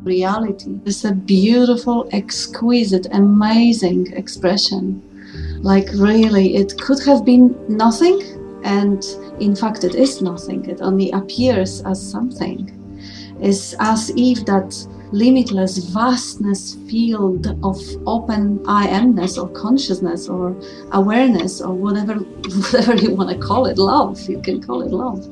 reality. It's a beautiful, exquisite, amazing expression. Like really, it could have been nothing, and in fact it is nothing. It only appears as something. It's as if that limitless vastness field of open I amness or consciousness or awareness or whatever you want to call it, love, you can call it love.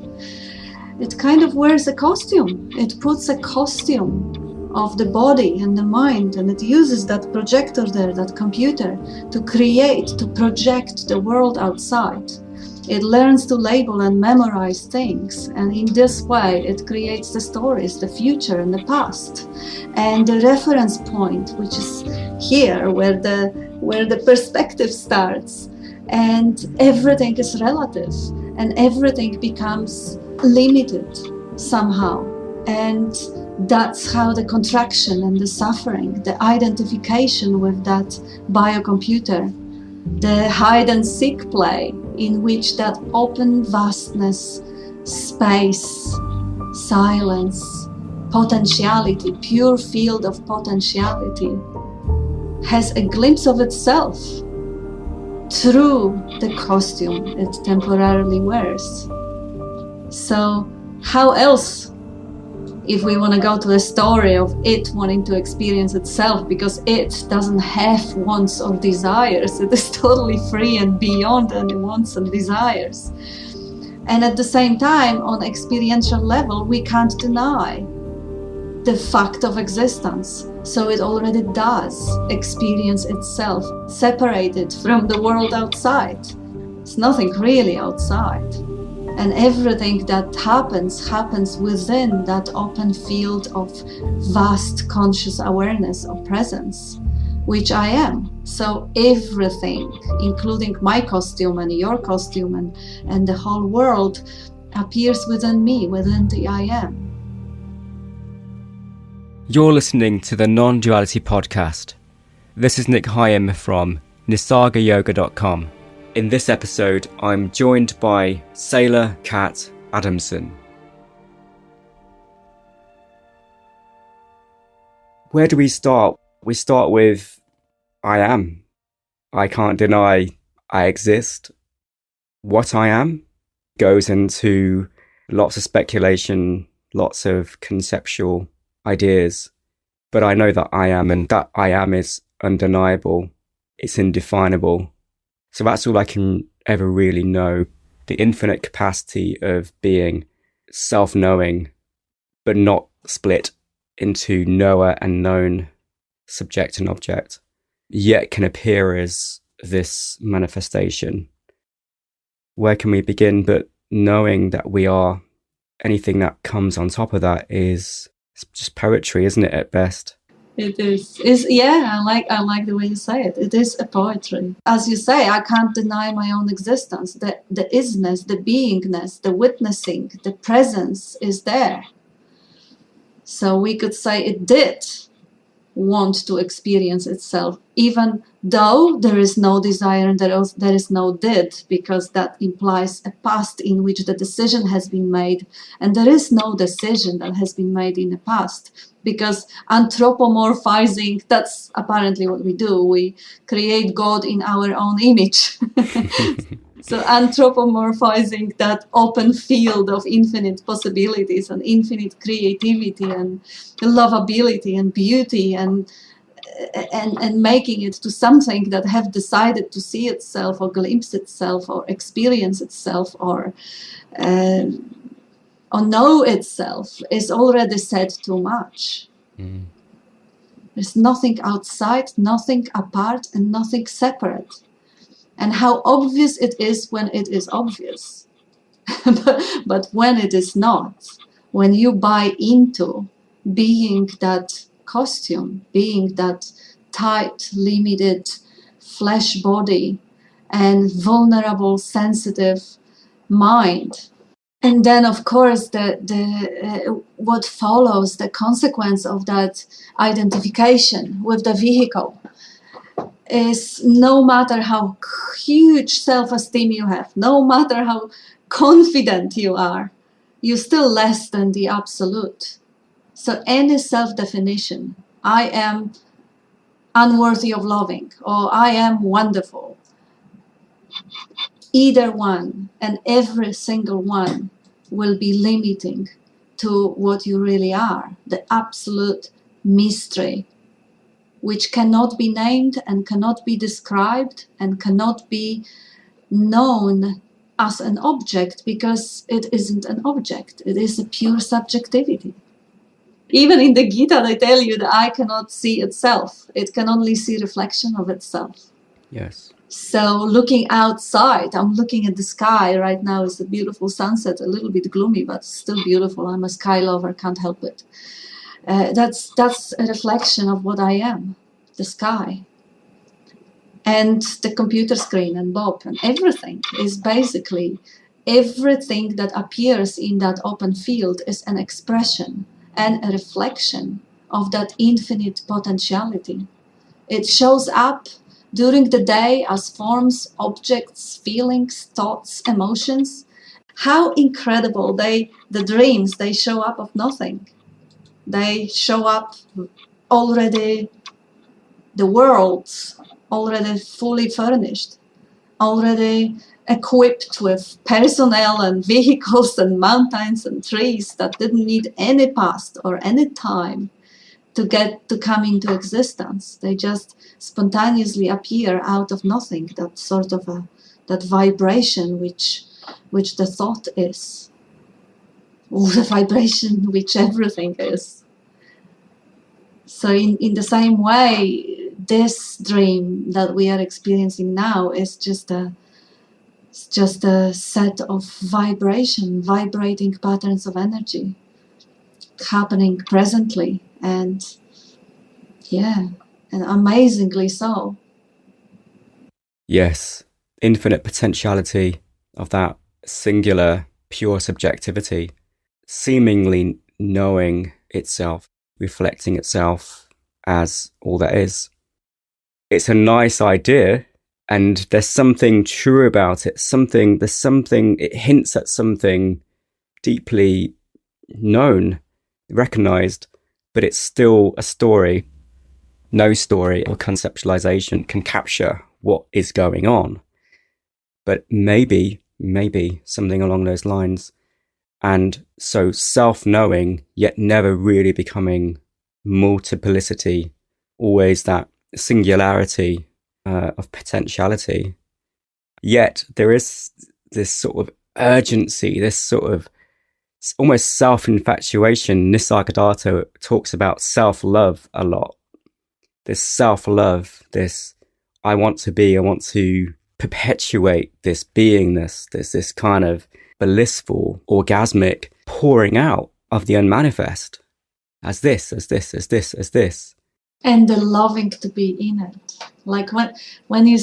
It kind of wears a costume. It puts a costume of the body and the mind, and it uses that projector there, that computer, to create, to project the world outside. It learns to label and memorize things, and in this way it creates the stories, the future and the past. And the reference point, which is here where the perspective starts, and everything is relative and everything becomes limited somehow. And that's how the contraction and the suffering, the identification with that biocomputer, the hide and seek play in which that open vastness, space, silence, potentiality, pure field of potentiality has a glimpse of itself through the costume it temporarily wears. So how else, if we want to go to a story of it wanting to experience itself, because it doesn't have wants or desires, it is totally free and beyond any wants and desires. And at the same time, on experiential level, we can't deny the fact of existence. So it already does experience itself, separated from the world outside. It's nothing really outside. And everything that happens within that open field of vast conscious awareness or presence, which I am. So everything, including my costume and your costume and the whole world, appears within me, within the I am. You're listening to the Nonduality podcast. This is Nic Higham from nisargayoga.com. In this episode, I'm joined by sailor Kat Adamson. Where do we start? We start with I am. I can't deny I exist. What I am goes into lots of speculation, lots of conceptual ideas. But I know that I am, and that I am is undeniable. It's indefinable. So that's all I can ever really know. The infinite capacity of being self-knowing, but not split into knower and known, subject and object, yet can appear as this manifestation. Where can we begin but knowing that we are? Anything that comes on top of that is just poetry, isn't it, at best? It is. I like the way you say it. It is a poetry. As you say, I can't deny my own existence. The isness, the beingness, the witnessing, the presence is there. So we could say it did want to experience itself, even though there is no desire and there is no did, because that implies a past in which the decision has been made, and there is no decision that has been made in the past, because anthropomorphizing, that's apparently what we do. We create God in our own image. So anthropomorphizing that open field of infinite possibilities and infinite creativity and lovability and beauty and making it to something that have decided to see itself or glimpse itself or experience itself or know itself is already said too much. Mm. There's nothing outside, nothing apart, and nothing separate. And how obvious it is when it is obvious. But when it is not, when you buy into being that costume, being that tight, limited flesh body and vulnerable, sensitive mind. And then, of course, what follows, the consequence of that identification with the vehicle, is no matter how huge self-esteem you have, no matter how confident you are, you're still less than the absolute. So any self-definition, I am unworthy of loving, or I am wonderful, either one and every single one will be limiting to what you really are, the absolute mystery, which cannot be named and cannot be described and cannot be known as an object, because it isn't an object. It is a pure subjectivity. Even in the Gita, they tell you the eye cannot see itself. It can only see reflection of itself. Yes. So looking outside, I'm looking at the sky right now. It's a beautiful sunset, a little bit gloomy, but still beautiful. I'm a sky lover, can't help it. That's a reflection of what I am, the sky. And the computer screen and Bob and everything is basically, everything that appears in that open field is an expression and a reflection of that infinite potentiality. It shows up during the day as forms, objects, feelings, thoughts, emotions. How incredible the dreams, they show up of nothing. They show up already, the worlds already fully furnished, already equipped with personnel and vehicles and mountains and trees that didn't need any past or any time to come into existence. They just spontaneously appear out of nothing. That sort of that vibration which the thought is, or the vibration which everything is. So in the same way, this dream that we are experiencing now is just a set of vibrating patterns of energy happening presently, and amazingly so. Yes, infinite potentiality of that singular, pure subjectivity, seemingly knowing itself, reflecting itself as all that is. It's a nice idea, and there's something true about it. It hints at something deeply known, recognized, but it's still a story. No story or conceptualization can capture what is going on. But maybe something along those lines. And so self-knowing, yet never really becoming multiplicity, always that singularity of potentiality. Yet there is this sort of urgency, this sort of almost self-infatuation. Nisargadatta talks about self-love a lot. This self-love, this I want to perpetuate this beingness, this kind of blissful, orgasmic pouring out of the unmanifest as this. And the loving to be in it. Like when you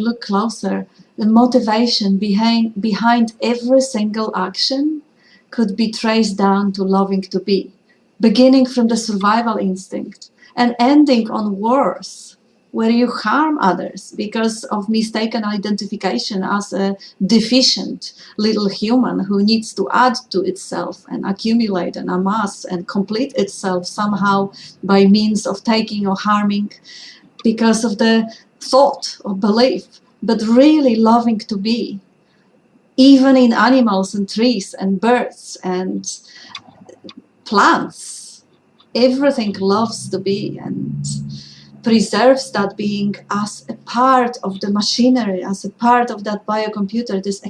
look closer, the motivation behind every single action could be traced down to loving to be, beginning from the survival instinct and ending on wars, where you harm others because of mistaken identification as a deficient little human who needs to add to itself and accumulate and amass and complete itself somehow by means of taking or harming because of the thought or belief, but really loving to be, even in animals and trees and birds and plants. Everything loves to be and preserves that being as a part of the machinery, as a part of that biocomputer that is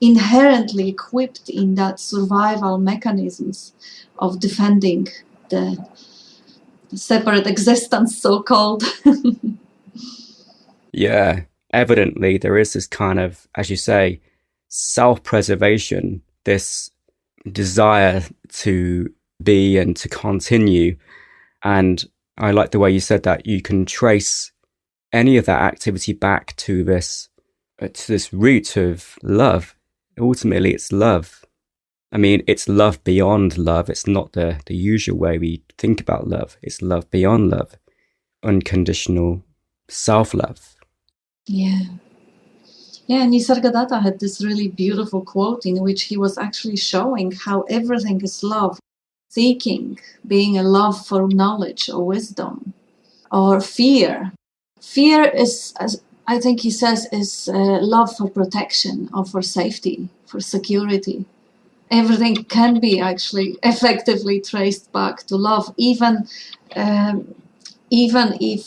inherently equipped in that survival mechanisms of defending the separate existence, so-called. Yeah, evidently there is this kind of, as you say, self-preservation, this desire to be and to continue. And I like the way you said that you can trace any of that activity back to this root of love. Ultimately, it's love. I mean, it's love beyond love. It's not the usual way we think about love. It's love beyond love, unconditional self-love. Yeah, Nisargadatta had this really beautiful quote in which he was actually showing how everything is love. seeking, being a love for knowledge or wisdom, or fear. Fear is, as I think he says, is love for protection or for safety, for security. Everything can be actually effectively traced back to love, even if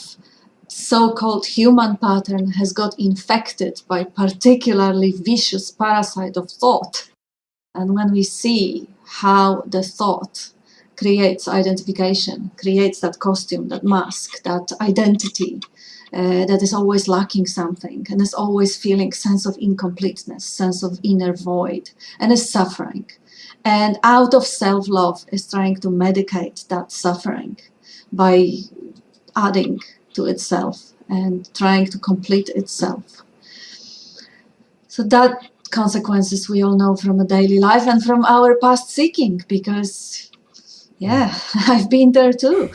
so-called human pattern has got infected by particularly vicious parasite of thought. And when we see how the thought creates identification, creates that costume, that mask, that identity, that is always lacking something and is always feeling sense of incompleteness, sense of inner void, and is suffering. And out of self-love is trying to medicate that suffering by adding to itself and trying to complete itself. So that consequences we all know from a daily life and from our past seeking, because I've been there too,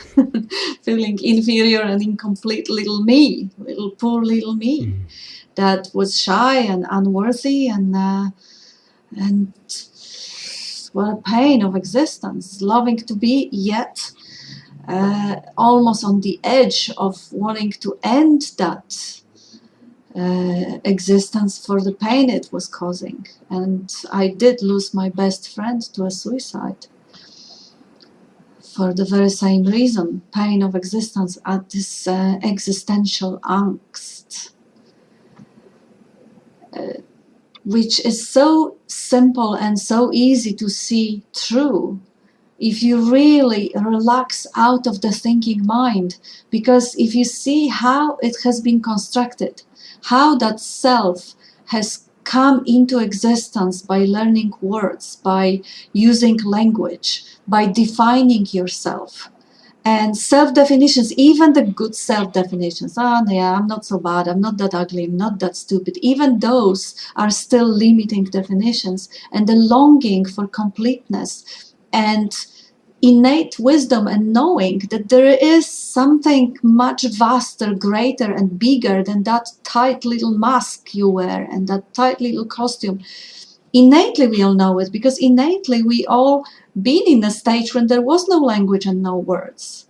feeling inferior and incomplete little me, poor little me, that was shy and unworthy, and what a pain of existence, loving to be, yet almost on the edge of wanting to end that existence for the pain it was causing. And I did lose my best friend to a suicide for the very same reason, pain of existence, at this existential angst, which is so simple and so easy to see true if you really relax out of the thinking mind. Because if you see how it has been constructed, how that self has come into existence by learning words, by using language, by defining yourself. And self-definitions, even the good self-definitions, I'm not so bad, I'm not that ugly, I'm not that stupid, even those are still limiting definitions. And the longing for completeness and innate wisdom and knowing that there is something much vaster, greater and bigger than that tight little mask you wear and that tight little costume. Innately we all know it, because innately we all been in a stage when there was no language and no words.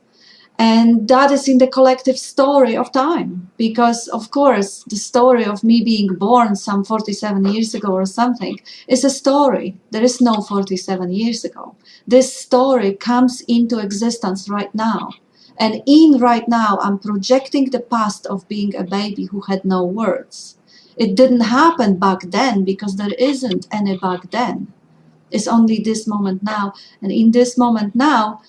And that is in the collective story of time, because of course the story of me being born some 47 years ago or something is a story. There is no 47 years ago. This story comes into existence right now. And in right now, I'm projecting the past of being a baby who had no words. It didn't happen back then because there isn't any back then. It's only this moment now. And in this moment now,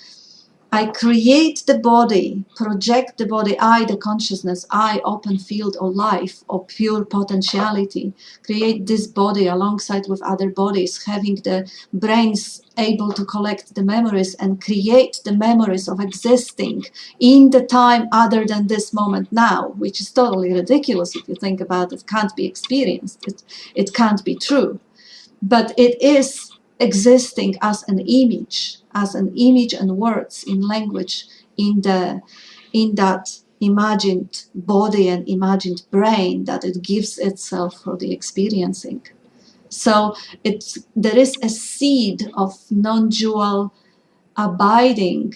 I create the body, project the body, I, the consciousness, I, open field of life, of pure potentiality, create this body alongside with other bodies, having the brains able to collect the memories and create the memories of existing in the time other than this moment now, which is totally ridiculous if you think about it, can't be experienced, it can't be true. But it is existing as an image and words in language, in that imagined body and imagined brain that it gives itself for the experiencing. So there is a seed of non-dual abiding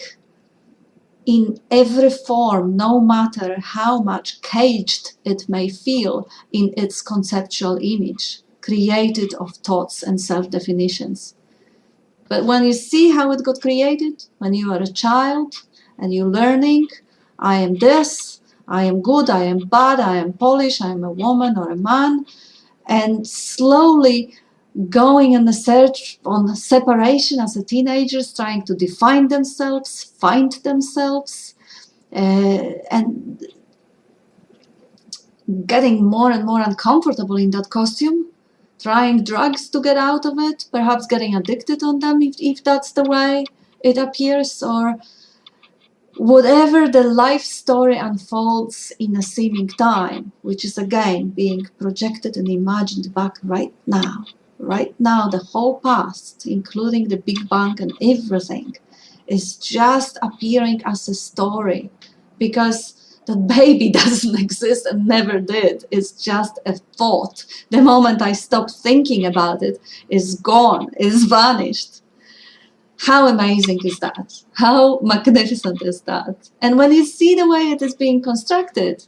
in every form, no matter how much caged it may feel in its conceptual image, created of thoughts and self-definitions. But when you see how it got created, when you are a child and you're learning, I am this, I am good, I am bad, I am Polish, I am a woman or a man, and slowly going in the search on separation as a teenagers, trying to define themselves, find themselves, and getting more and more uncomfortable in that costume, trying drugs to get out of it, perhaps getting addicted on them if that's the way it appears, or whatever the life story unfolds in a seeming time, which is again being projected and imagined back right now. Right now, the whole past, including the Big Bang and everything, is just appearing as a story, because the baby doesn't exist and never did. It's just a thought. The moment I stop thinking about it, it's gone, it's vanished. How amazing is that? How magnificent is that? And when you see the way it is being constructed,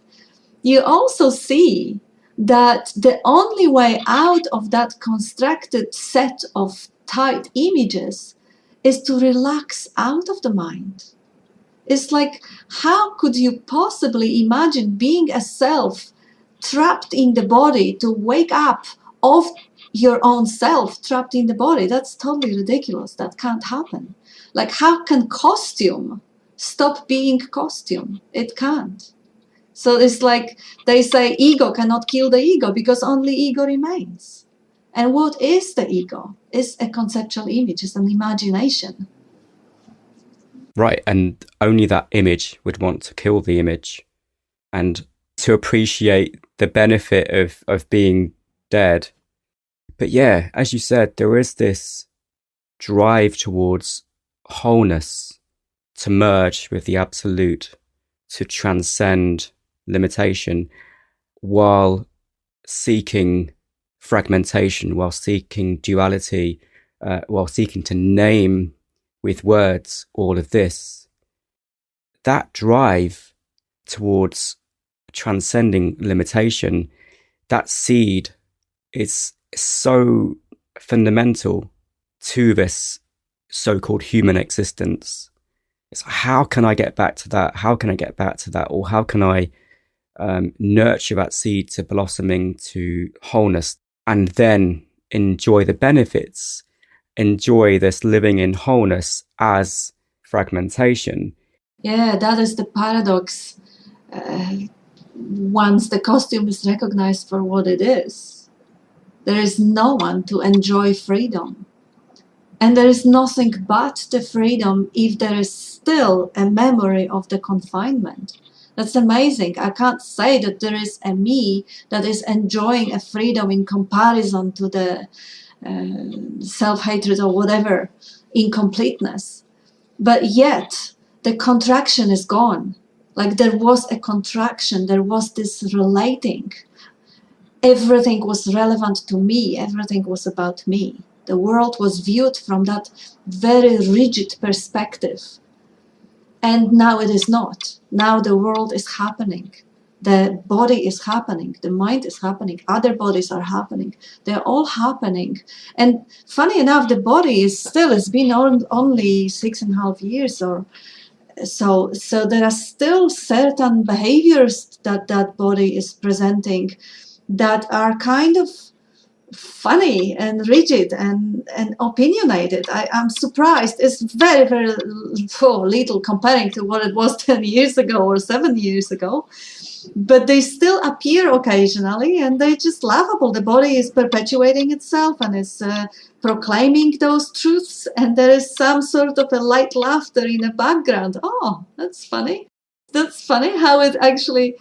you also see that the only way out of that constructed set of tight images is to relax out of the mind. It's like, how could you possibly imagine being a self trapped in the body to wake up of your own self trapped in the body? That's totally ridiculous. That can't happen. Like, how can costume stop being costume? It can't. So it's like they say ego cannot kill the ego because only ego remains. And what is the ego? It's a conceptual image, it's an imagination. Right, and only that image would want to kill the image. And to appreciate the benefit of being dead. But yeah, as you said, there is this drive towards wholeness, to merge with the absolute, to transcend limitation, while seeking fragmentation, while seeking duality, while seeking to name with words all of this. That drive towards transcending limitation, that seed is so fundamental to this so-called human existence. It's how can I get back to that? How can I get back to that? Or how can I nurture that seed to blossoming to wholeness, and then enjoy the benefits, enjoy this living in wholeness as fragmentation. Yeah, that is the paradox. Once the costume is recognized for what it is, there is no one to enjoy freedom. And there is nothing but the freedom if there is still a memory of the confinement. That's amazing. I can't say that there is a me that is enjoying a freedom in comparison to the self-hatred or whatever, incompleteness. But yet, the contraction is gone. Like there was a contraction, there was this relating. Everything was relevant to me, everything was about me. The world was viewed from that very rigid perspective. And now it is not. Now the world is happening. The body is happening. The mind is happening. Other bodies are happening. They're all happening. And funny enough, the body is still, it's been only 6.5 years or so. So there are still certain behaviors that that body is presenting that are kind of funny and rigid and opinionated. I'm surprised. It's very, very little comparing to what it was 10 years ago or 7 years ago. But they still appear occasionally and they're just laughable. The body is perpetuating itself and is proclaiming those truths. And there is some sort of a light laughter in the background. Oh, that's funny. That's funny how it actually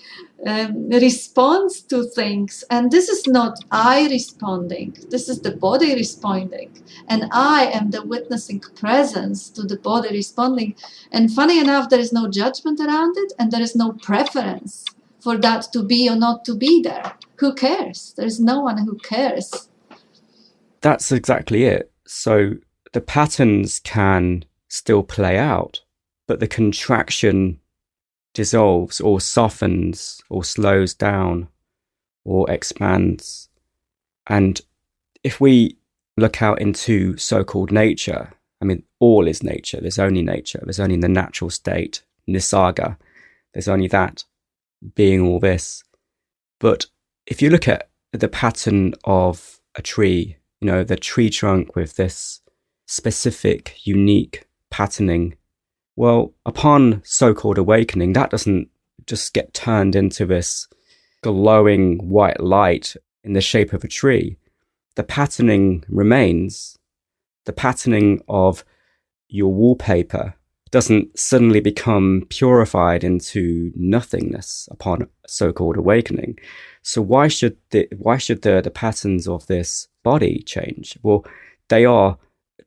responds to things. And this is not I responding. This is the body responding. And I am the witnessing presence to the body responding. And funny enough, there is no judgment around it and there is no preference for that to be or not to be there. Who cares? There is no one who cares. That's exactly it. So the patterns can still play out, but the contraction dissolves or softens or slows down or expands. And if we look out into so-called nature, I mean, all is nature. There's only nature. There's only the natural state, nisarga. There's only that being all this. But if you look at the pattern of a tree, you know, the tree trunk with this specific, unique patterning, well, upon so-called awakening, that doesn't just get turned into this glowing white light in the shape of a tree. The patterning remains. The patterning of your wallpaper doesn't suddenly become purified into nothingness upon so-called awakening. So why should the patterns of this body change? Well, they are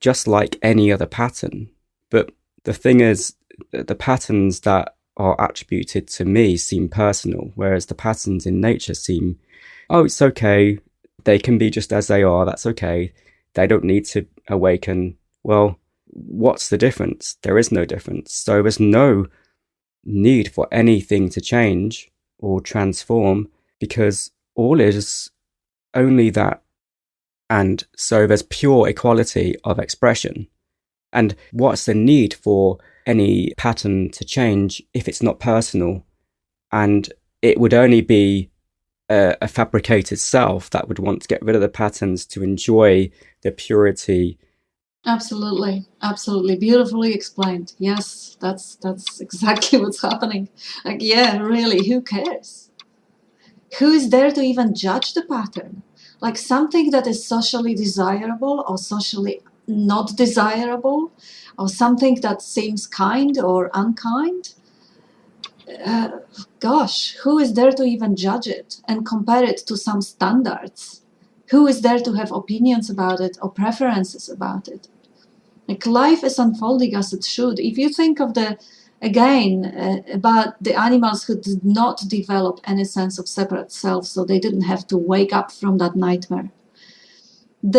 just like any other pattern. But the thing is, the patterns that are attributed to me seem personal, whereas the patterns in nature seem, oh, it's okay. They can be just as they are. That's okay. They don't need to awaken. Well, what's the difference? There is no difference. So there's no need for anything to change or transform, because all is only that. And so there's pure equality of expression. And what's the need for any pattern to change if it's not personal? And it would only be a fabricated self that would want to get rid of the patterns to enjoy the purity. Absolutely, absolutely, beautifully explained. Yes, that's exactly what's happening. Like, yeah, really, who cares? Who is there to even judge the pattern? Like, something that is socially desirable or socially not desirable, or something that seems kind or unkind. Gosh, who is there to even judge it and compare it to some standards? Who is there to have opinions about it or preferences about it? Like, life is unfolding as it should. If you think of about the animals who did not develop any sense of separate self, so they didn't have to wake up from that nightmare.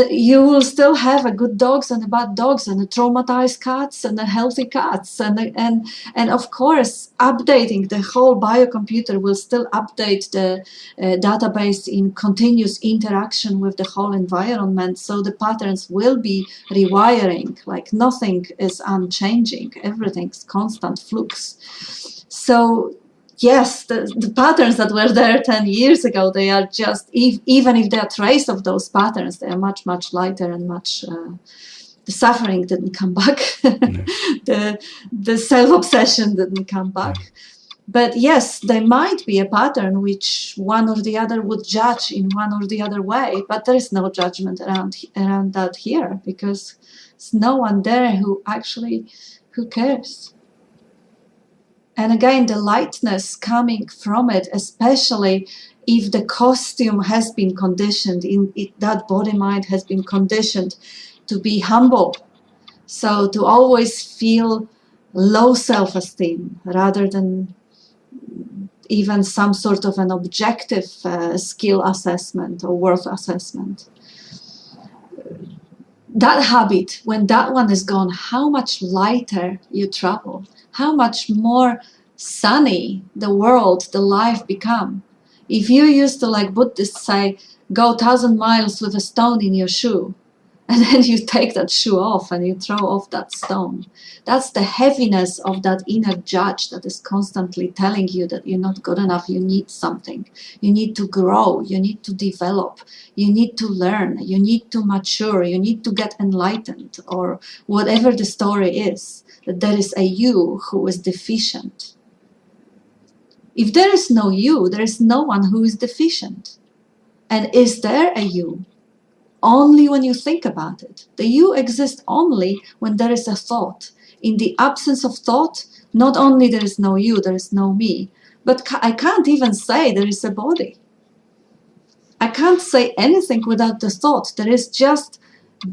You will still have a good dogs and a bad dogs, and a traumatized cats and a healthy cats, and of course updating the whole biocomputer will still update the database in continuous interaction with the whole environment, so the patterns will be rewiring. Like, nothing is unchanging, everything's constant flux. So yes, the patterns that were there 10 years ago, they are just, even if they are trace of those patterns, they are much, much lighter and much, the suffering didn't come back. No. The self-obsession didn't come back. No. But yes, there might be a pattern which one or the other would judge in one or the other way, but there is no judgment around that here, because there's no one there who cares. And again, the lightness coming from it, especially if the costume has been conditioned, that body-mind has been conditioned to be humble. So to always feel low self-esteem rather than even some sort of an objective skill assessment or worth assessment. That habit, when that one is gone, how much lighter you travel, how much more sunny the world, the life become. If you used to, like Buddhists say, go 1,000 miles with a stone in your shoe, and then you take that shoe off and you throw off that stone. That's the heaviness of that inner judge that is constantly telling you that you're not good enough, you need something. You need to grow, you need to develop, you need to learn, you need to mature, you need to get enlightened, or whatever the story is, that there is a you who is deficient. If there is no you, there is no one who is deficient. And is there a you? Only when you think about it. The you exists only when there is a thought. In the absence of thought, not only there is no you, there is no me, but I can't even say there is a body. I can't say anything without the thought. There is just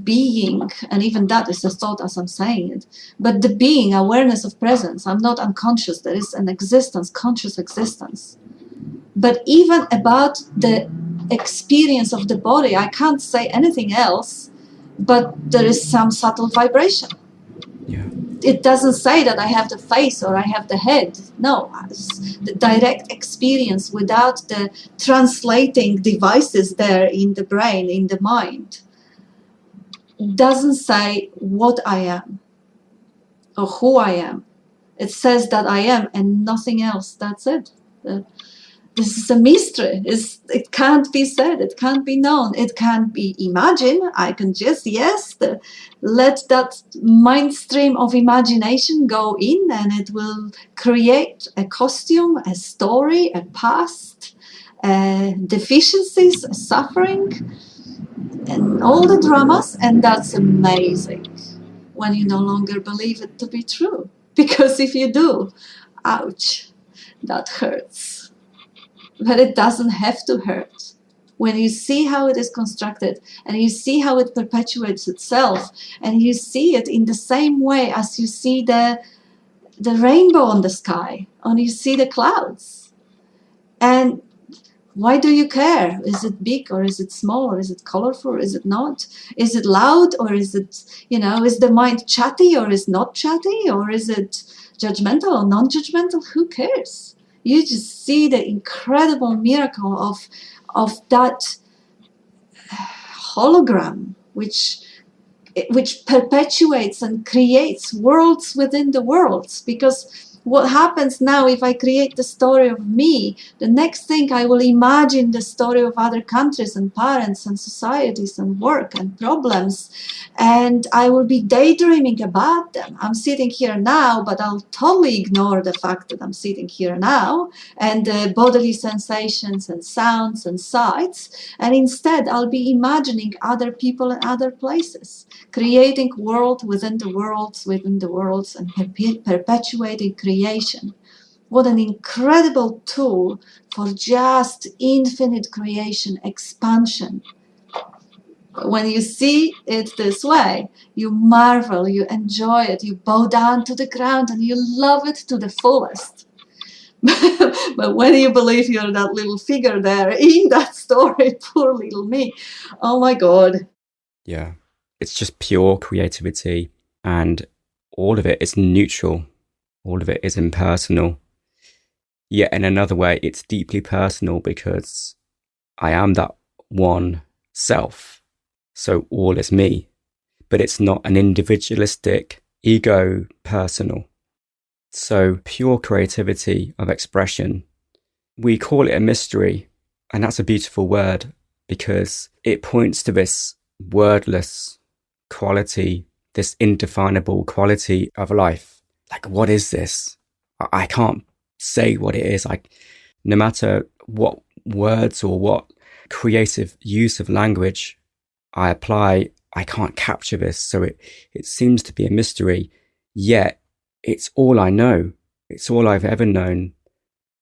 being, and even that is a thought as I'm saying it. But the being, awareness of presence, I'm not unconscious. There is an existence, conscious existence. But even about the experience of the body, I can't say anything else, but there is some subtle vibration. Yeah. It doesn't say that I have the face or I have the head. No, it's the direct experience without the translating devices there in the brain, in the mind. It doesn't say what I am or who I am. It says that I am and nothing else. That's it. This is a mystery. It can't be said. It can't be known. It can't be imagined. I can just, let that mind stream of imagination go in, and it will create a costume, a story, a past, deficiencies, suffering, and all the dramas. And that's amazing when you no longer believe it to be true. Because if you do, ouch, that hurts. But it doesn't have to hurt. When you see how it is constructed, and you see how it perpetuates itself, and you see it in the same way as you see the rainbow on the sky, or you see the clouds. And Why do you care? Is it big or is it small or is it colorful or is it not? Is it loud or is it, is the mind chatty or is not chatty, or is it judgmental or non-judgmental? Who cares? You just see the incredible miracle of that hologram, which perpetuates and creates worlds within the worlds. Because what happens now, if I create the story of me, the next thing I will imagine the story of other countries and parents and societies and work and problems, and I will be daydreaming about them. I'm sitting here now, but I'll totally ignore the fact that I'm sitting here now and the bodily sensations and sounds and sights, and instead I'll be imagining other people and other places, creating world within the worlds within the worlds, and perpetuating creation. What an incredible tool for just infinite creation expansion. When you see it this way, you marvel, you enjoy it, you bow down to the ground and you love it to the fullest. But when you believe you're that little figure there in that story, poor little me, oh my God. Yeah. It's just pure creativity, and all of it is neutral. All of it is impersonal. Yet in another way, it's deeply personal because I am that one self. So all is me. But it's not an individualistic, ego personal. So pure creativity of expression. We call it a mystery, and that's a beautiful word because it points to this wordless quality, this indefinable quality of life. Like, what is this? I can't say what it is. No matter what words or what creative use of language I apply, I can't capture this. So it seems to be a mystery, yet it's all I know. It's all I've ever known.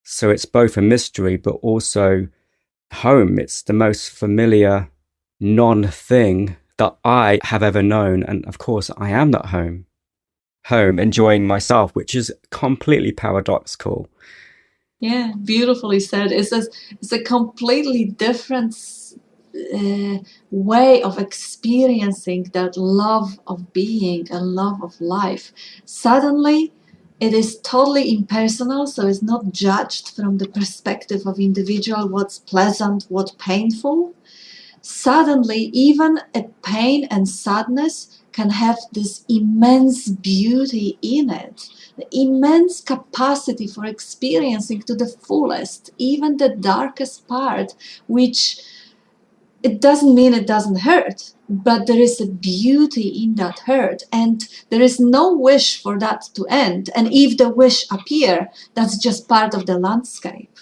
So it's both a mystery, but also home. It's the most familiar non-thing that I have ever known. And of course, I am that home, enjoying myself, which is completely paradoxical. Yeah, beautifully said. It's a completely different way of experiencing that love of being and love of life. Suddenly, it is totally impersonal, so it's not judged from the perspective of individual, what's pleasant, what's painful. Suddenly, even a pain and sadness can have this immense beauty in it, the immense capacity for experiencing to the fullest, even the darkest part, which it doesn't mean it doesn't hurt, but there is a beauty in that hurt, and there is no wish for that to end. And if the wish appear, that's just part of the landscape.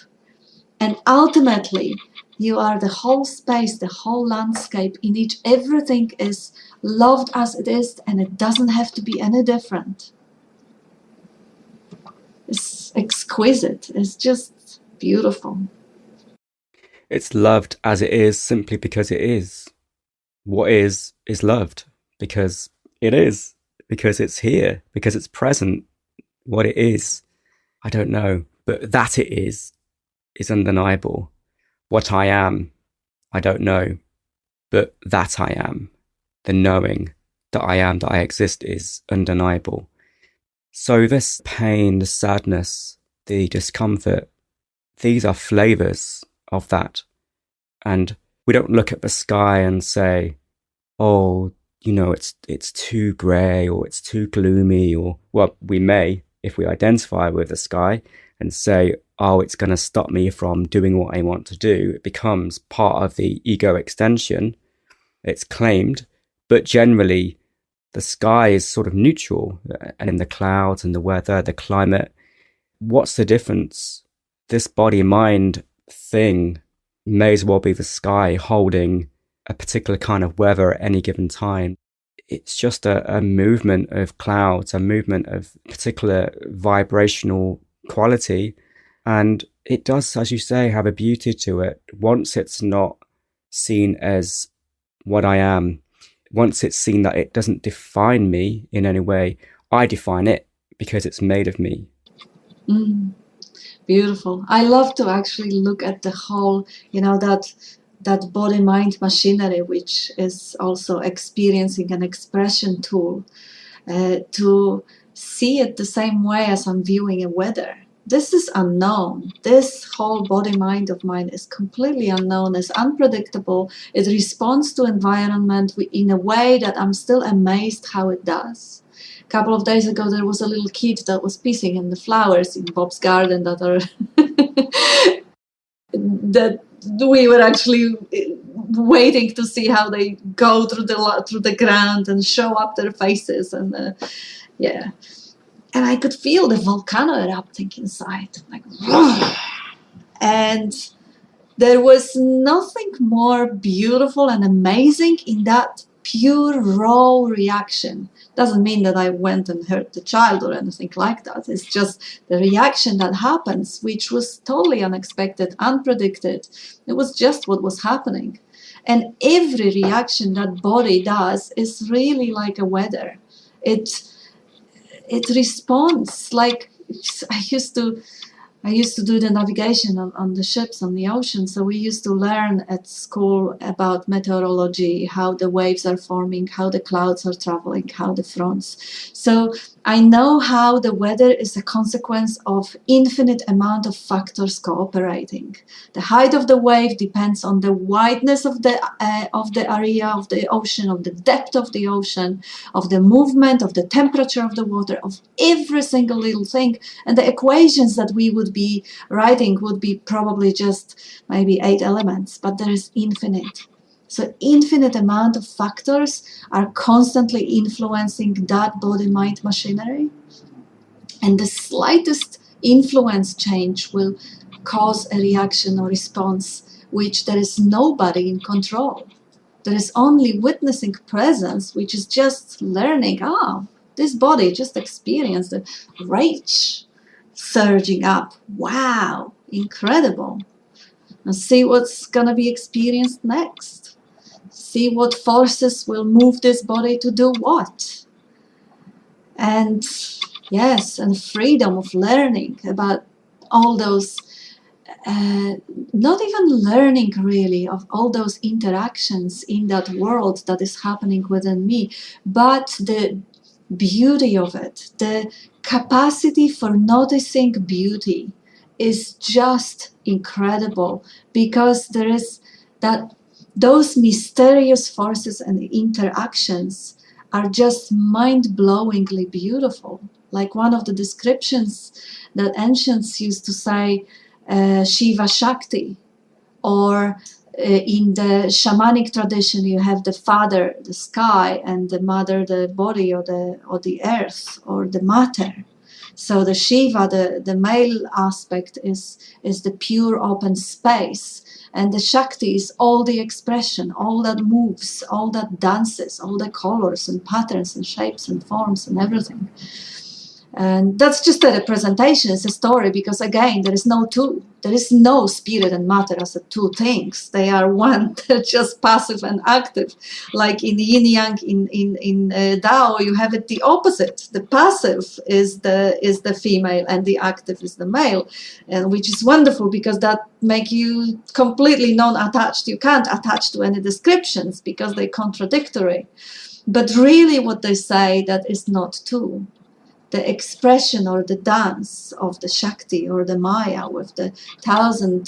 And ultimately, you are the whole space, the whole landscape in which everything is loved as it is, and it doesn't have to be any different. It's exquisite. It's just beautiful. It's loved as it is simply because it is. What is loved because it is, because it's here, because it's present. What it is, I don't know, but that it is undeniable. What I am, I don't know, but that I am, the knowing that I am, that I exist, is undeniable. So this pain, the sadness, the discomfort, these are flavors of that. And we don't look at the sky and say, oh, it's too grey or it's too gloomy, or, well, we may, if we identify with the sky and say, oh, it's going to stop me from doing what I want to do. It becomes part of the ego extension. It's claimed, but generally the sky is sort of neutral, and in the clouds and the weather, the climate, what's the difference? This body-mind thing may as well be the sky holding a particular kind of weather at any given time. It's just a movement of clouds, a movement of particular vibrational quality. And it does, as you say, have a beauty to it. Once it's not seen as what I am, once it's seen that it doesn't define me in any way, I define it because it's made of me. Mm. Beautiful. I love to actually look at the whole, that body-mind machinery, which is also experiencing an expression tool, to see it the same way as I'm viewing a weather. This is unknown. This whole body-mind of mine is completely unknown, it's unpredictable. It responds to environment in a way that I'm still amazed how it does. A couple of days ago, there was a little kid that was pissing in the flowers in Bob's garden that are that we were actually waiting to see how they go through the ground and show up their faces, and yeah. And I could feel the volcano erupting inside, like, and there was nothing more beautiful and amazing in that pure raw reaction. Doesn't mean that I went and hurt the child or anything like that. It's just the reaction that happens, which was totally unexpected, unpredicted. It was just what was happening. And every reaction that body does is really like a weather. It responds like I used to do the navigation on the ships on the ocean, so we used to learn at school about meteorology, how the waves are forming, how the clouds are traveling, how the fronts. So I know how the weather is a consequence of infinite amount of factors cooperating. The height of the wave depends on the wideness of the area of the ocean, of the depth of the ocean, of the movement, of the temperature of the water, of every single little thing. And the equations that we would be writing would be probably just maybe 8 elements, but there is infinite. So infinite amount of factors are constantly influencing that body-mind machinery. And the slightest influence change will cause a reaction or response which there is nobody in control. There is only witnessing presence, which is just learning, this body just experienced the rage surging up. Wow, incredible. Now see what's going to be experienced next. See what forces will move this body to do what. And yes, and freedom of learning about all those, not even learning really of all those interactions in that world that is happening within me, but the beauty of it, the capacity for noticing beauty is just incredible, because there is that those mysterious forces and interactions are just mind-blowingly beautiful. Like one of the descriptions that ancients used to say, Shiva Shakti, or in the shamanic tradition, you have the father, the sky, and the mother, the body, or the earth, or the matter. So the Shiva, the male aspect, is the pure open space, and the Shakti is all the expression, all that moves, all that dances, all the colors and patterns and shapes and forms and everything. And that's just a representation, it's a story, because again, there is no two. There is no spirit and matter as the two things. They are one, they're just passive and active. Like in yin yang, in Tao, you have it the opposite. The passive is the female and the active is the male, and which is wonderful, because that make you completely non-attached. You can't attach to any descriptions because they're contradictory. But really what they say, that is not two. The expression or the dance of the Shakti or the Maya with the 10,000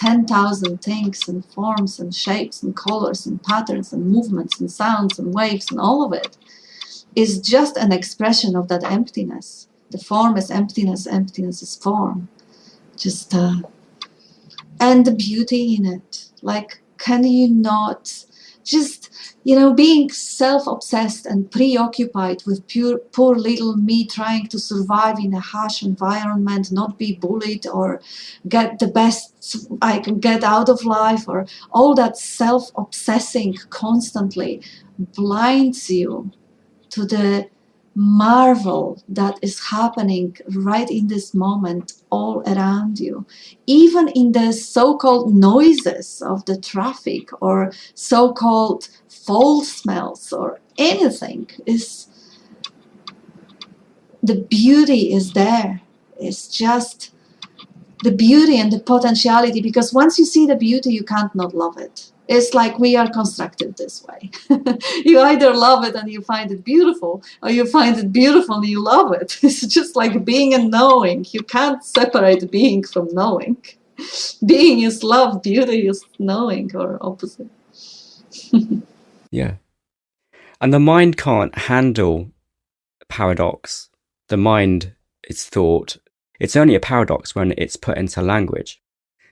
things and forms and shapes and colors and patterns and movements and sounds and waves and all of it is just an expression of that emptiness. The form is emptiness, emptiness is form. Just and the beauty in it. Like, can you not just, being self-obsessed and preoccupied with poor little me trying to survive in a harsh environment, not be bullied or get the best I can get out of life, or all that self-obsessing constantly blinds you to the marvel that is happening right in this moment all around you. Even in the so-called noises of the traffic or so-called foul smells or anything, is the beauty is there. It's just the beauty and the potentiality, because once you see the beauty, you can't not love it. It's like we are constructed this way. You either love it and you find it beautiful, or you find it beautiful and you love it. It's just like being and knowing. You can't separate being from knowing. Being is love, beauty is knowing, or opposite. Yeah. And the mind can't handle paradox. The mind is thought. It's only a paradox when it's put into language.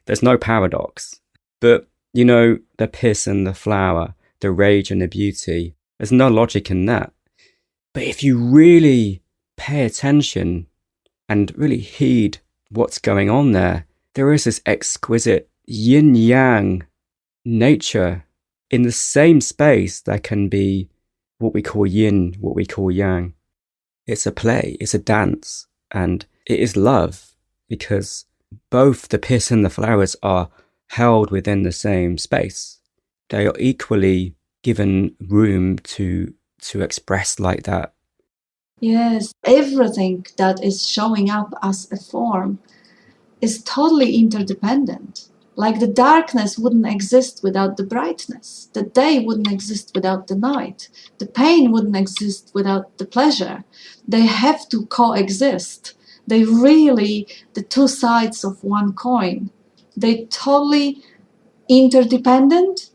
There's no paradox. But, you know, the piss and the flower, the rage and the beauty, there's no logic in that. But if you really pay attention and really heed what's going on there, there is this exquisite yin-yang nature. In the same space, there can be what we call yin, what we call yang. It's a play, it's a dance, and it is love, because both the piss and the flowers are held within the same space. They are equally given room to express like that. Yes, everything that is showing up as a form is totally interdependent. Like the darkness wouldn't exist without the brightness. The day wouldn't exist without the night. The pain wouldn't exist without the pleasure. They have to coexist. They really, the two sides of one coin. They totally interdependent,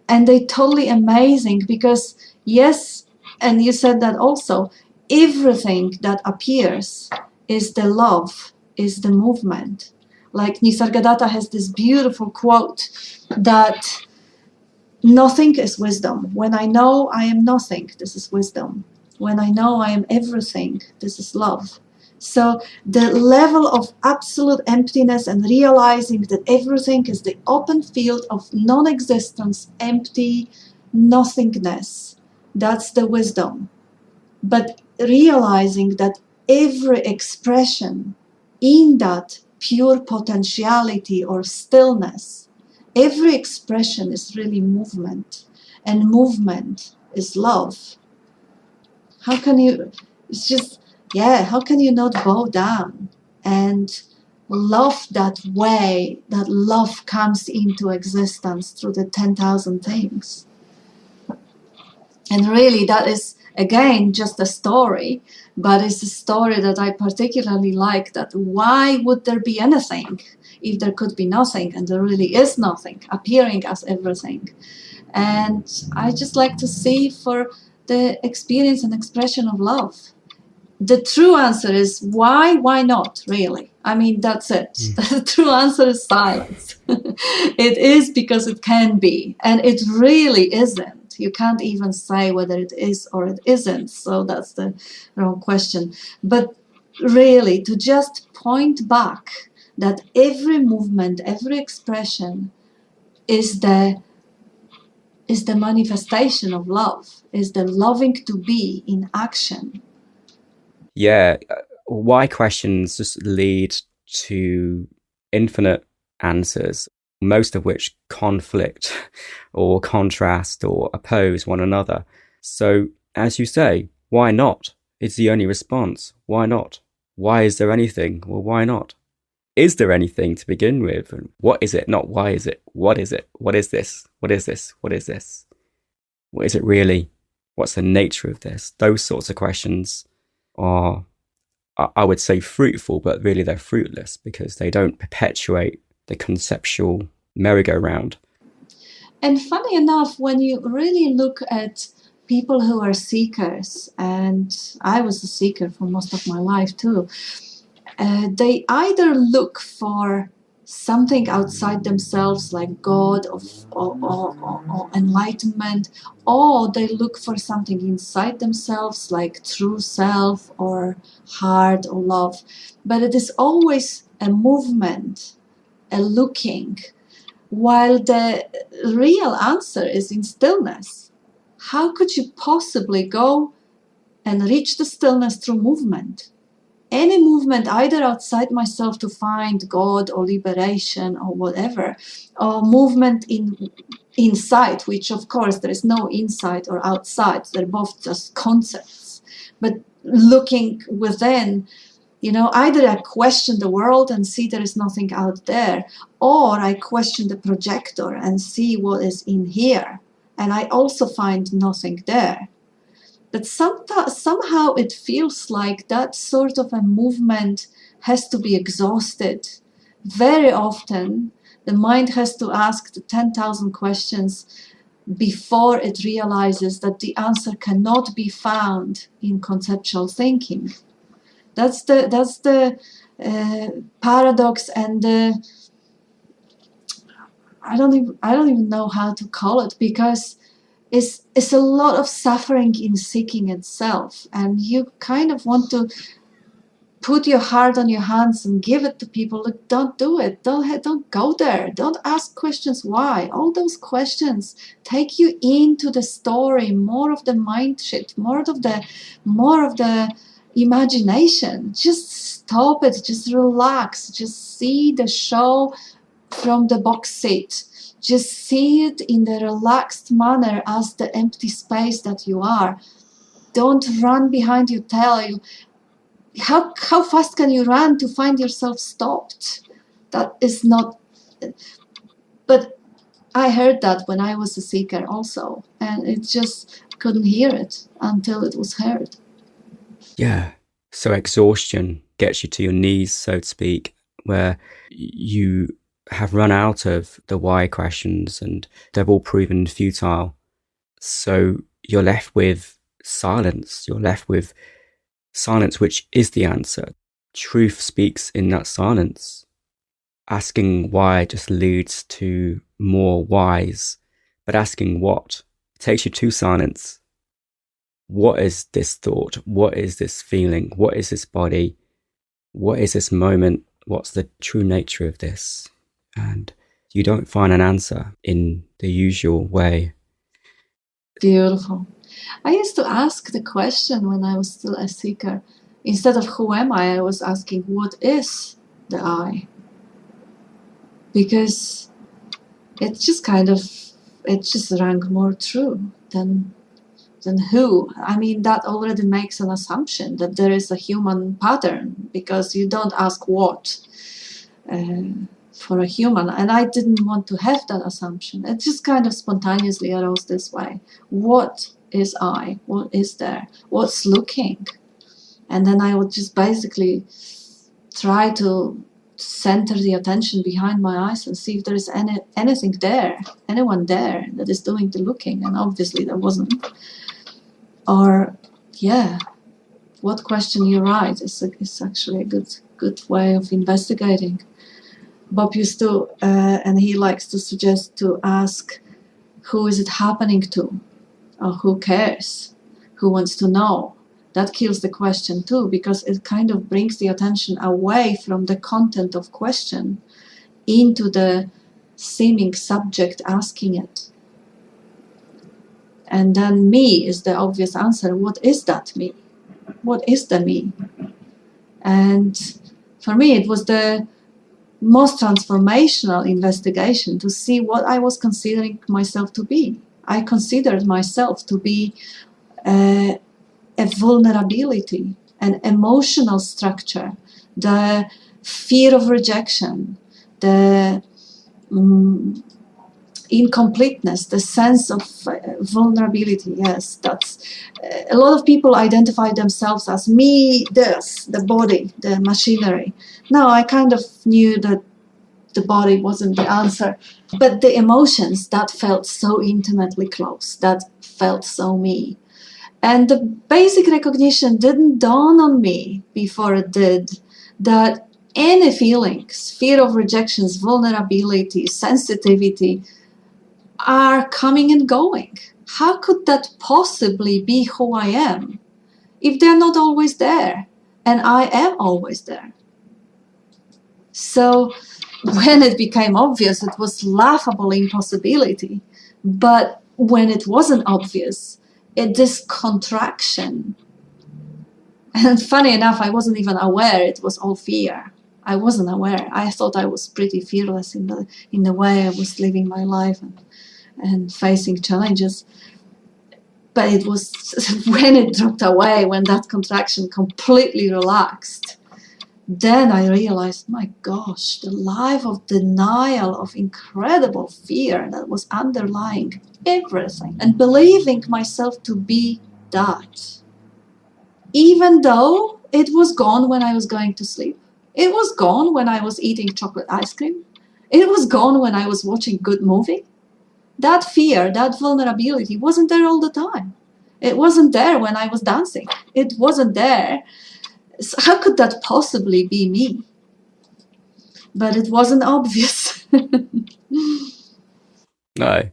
and they totally amazing, because yes, and you said that also, everything that appears is the love, is the movement. Like Nisargadatta has this beautiful quote that nothing is wisdom. When I know I am nothing, this is wisdom. When I know I am everything, this is love. So the level of absolute emptiness and realizing that everything is the open field of non-existence, empty nothingness, that's the wisdom. But realizing that every expression in that pure potentiality or stillness, every expression is really movement, and movement is love. How can you, it's just, yeah, how can you not bow down and love that way that love comes into existence through the 10,000 things? And really, that is, again, just a story, but it's a story that I particularly like, that why would there be anything if there could be nothing, and there really is nothing appearing as everything. And I just like to see for the experience and expression of love. The true answer is why not, really? I mean, that's it. The true answer is silence. It is because it can be, and it really isn't. You can't even say whether it is or it isn't, so that's the wrong question. But really, to just point back that every movement, every expression is the manifestation of love, is the loving to be in action. Yeah, why questions just lead to infinite answers, most of which conflict or contrast or oppose one another. So, as you say, why not? It's the only response. Why not? Why is there anything? Well, why not? Is there anything to begin with? And what is it? Not why is it? What is it? What is this? What is this? What is this? What is it really? What's the nature of this? Those sorts of questions are, I would say, fruitful, but really they're fruitless because they don't perpetuate the conceptual merry-go-round. And funny enough, when you really look at people who are seekers, and I was a seeker for most of my life too, they either look for something outside themselves like God or enlightenment, or they look for something inside themselves like true self or heart or love. But it is always a movement, a looking, while the real answer is in stillness. How could you possibly go and reach the stillness through movement? Any movement either outside myself to find God or liberation or whatever, or movement inside, which of course there is no inside or outside, they're both just concepts. But looking within, Either I question the world and see there is nothing out there, or I question the projector and see what is in here, and I also find nothing there. But somehow it feels like that sort of a movement has to be exhausted. Very often, the mind has to ask the 10,000 questions before it realizes that the answer cannot be found in conceptual thinking. That's the paradox, and I don't even know how to call it, because it's a lot of suffering in seeking itself, and you kind of want to put your heart on your hands and give it to people. Look, don't do it. Don't go there. Don't ask questions why. All those questions take you into the story, more of the mind shit, more of the imagination. Just stop it. Just relax. Just see the show from the box seat. Just see it in the relaxed manner as the empty space that you are. Don't run behind your tail. How fast can you run to find yourself stopped? That is not. But I heard that when I was a seeker also, and it just couldn't hear it until it was heard. Yeah. So exhaustion gets you to your knees, so to speak, where you have run out of the why questions and they've all proven futile. So you're left with silence. You're left with silence, which is the answer. Truth speaks in that silence. Asking why just leads to more whys, but asking what takes you to silence. What is this thought? What is this feeling? What is this body? What is this moment? What's the true nature of this? And you don't find an answer in the usual way. Beautiful. I used to ask the question when I was still a seeker. Instead of who am I was asking, what is the I? Because it just rang more true than who. I mean, that already makes an assumption that there is a human pattern, because you don't ask what for a human. And I didn't want to have that assumption. It just kind of spontaneously arose this way. What is I? What is there? What's looking? And then I would just basically try to center the attention behind my eyes and see if there is anything there, anyone there that is doing the looking. And obviously there wasn't. Or, what question you write is actually a good way of investigating. Bob used to, and he likes to suggest to ask, who is it happening to? Or who cares? Who wants to know? That kills the question too, because it kind of brings the attention away from the content of question into the seeming subject asking it. And then me is the obvious answer. What is that me? What is the me? And for me, it was the most transformational investigation to see what I was considering myself to be. I considered myself to be a vulnerability, an emotional structure, the fear of rejection, the incompleteness, the sense of vulnerability. Yes, that's a lot of people identify themselves as me, this, the body, the machinery. Now I kind of knew that the body wasn't the answer, but the emotions that felt so intimately close, that felt so me. And the basic recognition didn't dawn on me before it did, that any feelings, fear of rejections, vulnerability, sensitivity, are coming and going. How could that possibly be who I am if they're not always there? And I am always there. So when it became obvious, it was laughable impossibility. But when it wasn't obvious, this contraction. And funny enough, I wasn't even aware it was all fear. I wasn't aware. I thought I was pretty fearless in the way I was living my life and facing challenges. But it was when it dropped away, when that contraction completely relaxed, then I realized, my gosh, the life of denial, of incredible fear that was underlying everything, and believing myself to be that. Even though it was gone when I was going to sleep. It was gone when I was eating chocolate ice cream. It was gone when I was watching good movie. That fear, that vulnerability wasn't there all the time. It wasn't there when I was dancing. It wasn't there. So how could that possibly be me? But it wasn't obvious. No,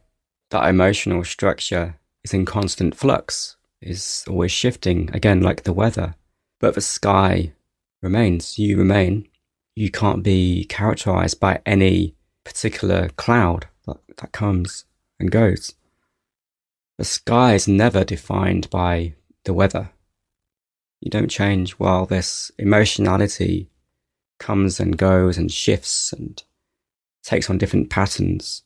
that emotional structure is in constant flux, is always shifting, again, like the weather. But the sky remains. You remain. You can't be characterized by any particular cloud that comes and goes. The sky is never defined by the weather. You don't change while this emotionality comes and goes and shifts and takes on different patterns.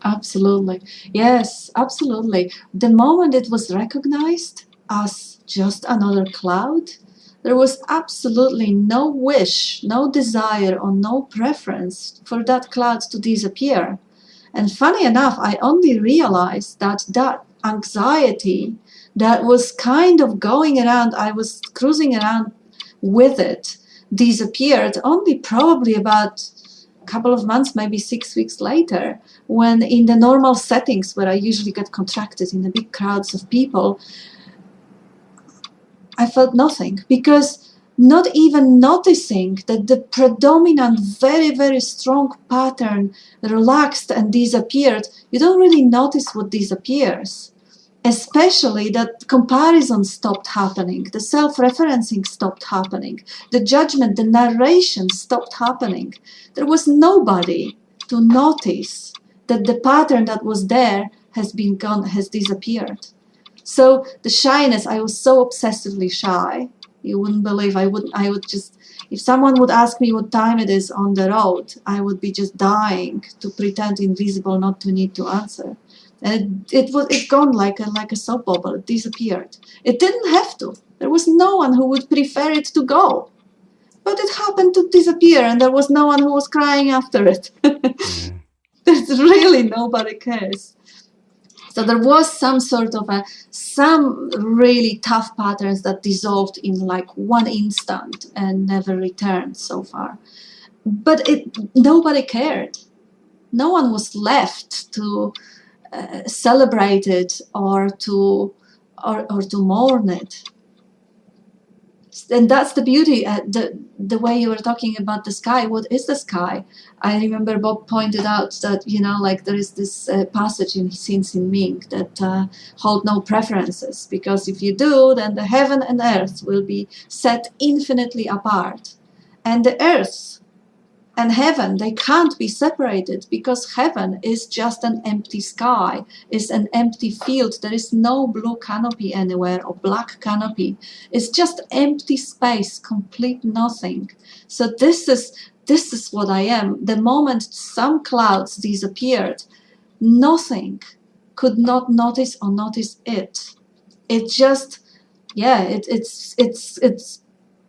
Absolutely. Yes, absolutely. The moment it was recognized as just another cloud, there was absolutely no wish, no desire, or no preference for that cloud to disappear. And funny enough, I only realized that that anxiety that was kind of going around, I was cruising around with it, disappeared only probably about a couple of months, maybe 6 weeks later, when in the normal settings where I usually get contracted in the big crowds of people, I felt nothing, because not even noticing that the predominant, very, very strong pattern relaxed and disappeared, you don't really notice what disappears. Especially that comparison stopped happening, the self-referencing stopped happening, the judgment, the narration stopped happening. There was nobody to notice that the pattern that was there has been gone, has disappeared. So the shyness, I was so obsessively shy. You wouldn't believe. I would just, if someone would ask me what time it is on the road, I would be just dying to pretend invisible, not to need to answer. And it gone like a soap bubble. It disappeared. It didn't have to. There was no one who would prefer it to go. But it happened to disappear, and there was no one who was crying after it. There's really nobody cares. So there was some sort of some really tough patterns that dissolved in like one instant and never returned so far. But nobody cared. No one was left to celebrate it or to mourn it. And that's the beauty. The way you were talking about the sky. What is the sky? I remember Bob pointed out that, like there is this passage in Sins in Ming that hold no preferences, because if you do, then the heaven and earth will be set infinitely apart, and the earth and heaven, they can't be separated, because heaven is just an empty sky, is an empty field. There is no blue canopy anywhere or black canopy. It's just empty space, complete nothing. So this is what I am. The moment some clouds disappeared, nothing could not notice or notice it. It just, it's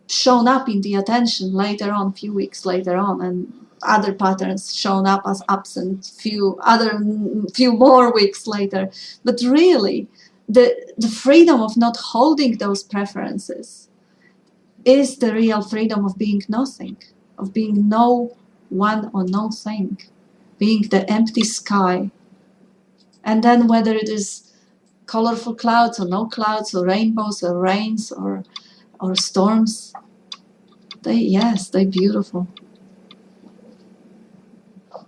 shown up in the attention later on, few weeks later on, and other patterns shown up as absent few more weeks later. But really, the freedom of not holding those preferences is the real freedom of being nothing, of being no one or no thing, being the empty sky. And then whether it is colorful clouds or no clouds, or rainbows or rains or storms, they're beautiful.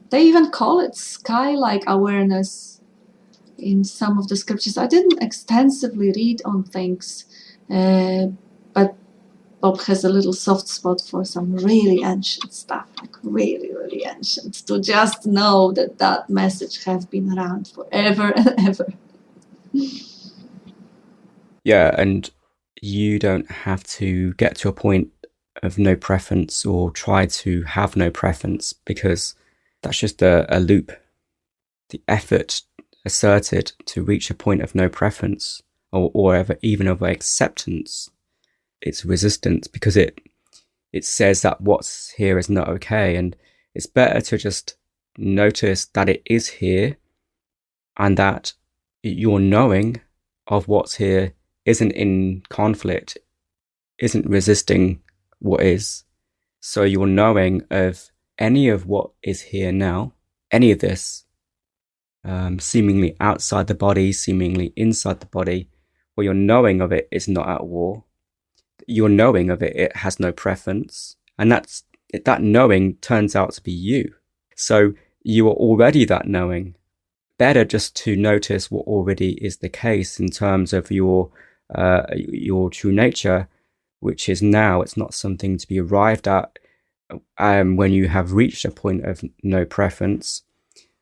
They even call it sky-like awareness in some of the scriptures. I didn't extensively read on things, but Bob has a little soft spot for some really ancient stuff, like really, really ancient, to just know that message has been around forever and ever. Yeah, and you don't have to get to a point of no preference or try to have no preference, because that's just a loop. The effort asserted to reach a point of no preference or even of acceptance, it's resistance, because it it says that what's here is not okay. And it's better to just notice that it is here, and that your knowing of what's here isn't in conflict, isn't resisting what is. So your knowing of any of what is here now, any of this, seemingly outside the body, seemingly inside the body, well, your knowing of it is not at war. Your knowing of it, it has no preference. And that knowing turns out to be you. So you are already that knowing. Better just to notice what already is the case in terms of your true nature, which is now. It's not something to be arrived at when you have reached a point of no preference.